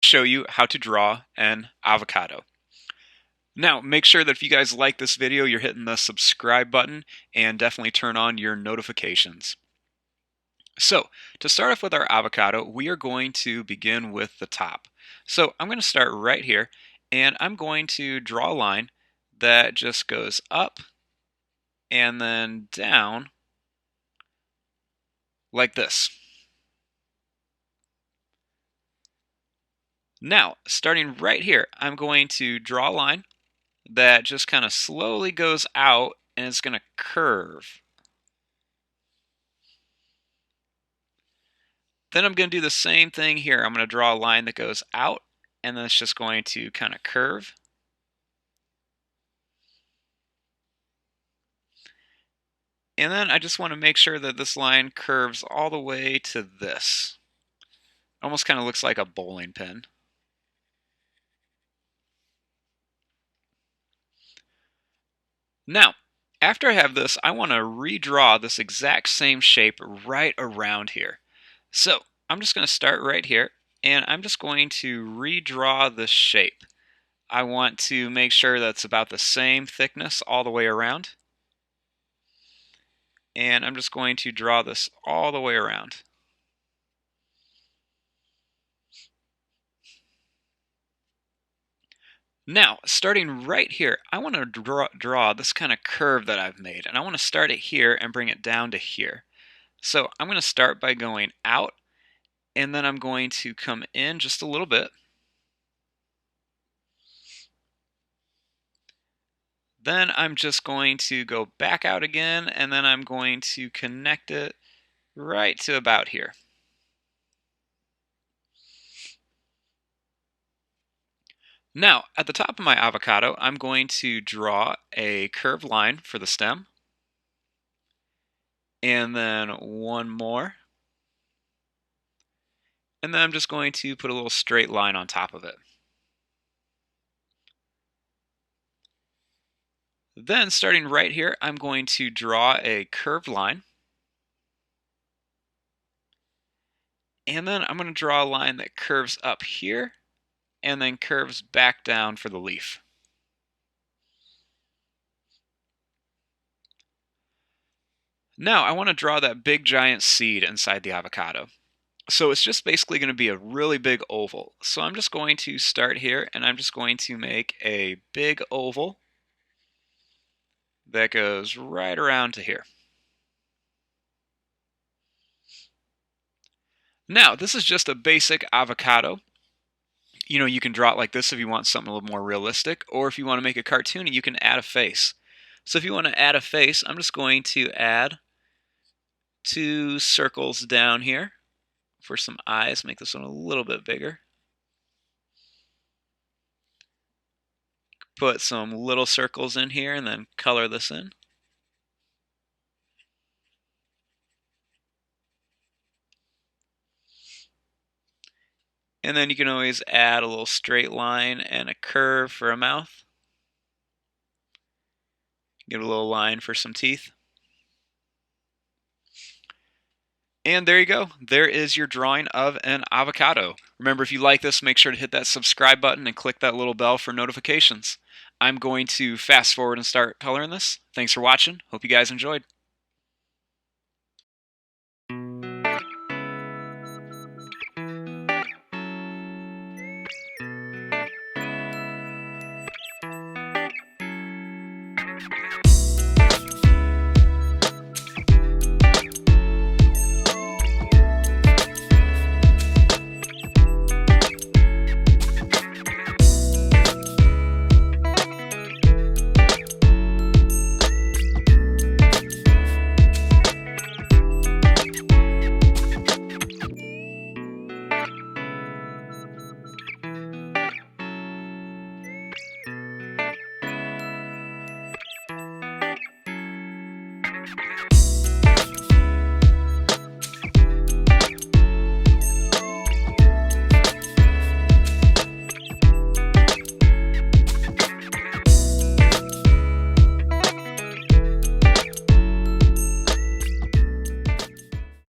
show you how to draw an avocado. Now, make sure that if you guys like this video, you're hitting the subscribe button and definitely turn on your notifications. So, to start off with our avocado, we are going to begin with the top. So, I'm going to start right here, and I'm going to draw a line that just goes up and then down like this. Now, starting right here, I'm going to draw a line that just kind of slowly goes out and it's going to curve. Then I'm going to do the same thing here. I'm going to draw a line that goes out and then it's just going to kind of curve. And then I just want to make sure that this line curves all the way to this. Almost kind of looks like a bowling pin. Now, after I have this, I want to redraw this exact same shape right around here. So I'm just going to start right here, and I'm just going to redraw this shape. I want to make sure that's about the same thickness all the way around. And I'm just going to draw this all the way around. Now, starting right here, I want to draw this kind of curve that I've made, and I want to start it here and bring it down to here. So I'm going to start by going out, and then I'm going to come in just a little bit. Then I'm just going to go back out again, and then I'm going to connect it right to about here. Now, at the top of my avocado, I'm going to draw a curved line for the stem, and then one more. And then I'm just going to put a little straight line on top of it. Then, starting right here, I'm going to draw a curved line. And then I'm going to draw a line that curves up here and then curves back down for the leaf. Now I want to draw that big giant seed inside the avocado. So it's just basically going to be a really big oval. So I'm just going to start here and I'm just going to make a big oval that goes right around to here. Now this is just a basic avocado. You can draw it like this if you want something a little more realistic, or if you want to make a cartoony, you can add a face. So if you want to add a face, I'm just going to add 2 circles down here for some eyes. Make this one a little bit bigger. Put some little circles in here and then color this in. And then you can always add a little straight line and a curve for a mouth. Give a little line for some teeth. And there you go. There is your drawing of an avocado. Remember, if you like this, make sure to hit that subscribe button and click that little bell for notifications. I'm going to fast forward and start coloring this. Thanks for watching. Hope you guys enjoyed.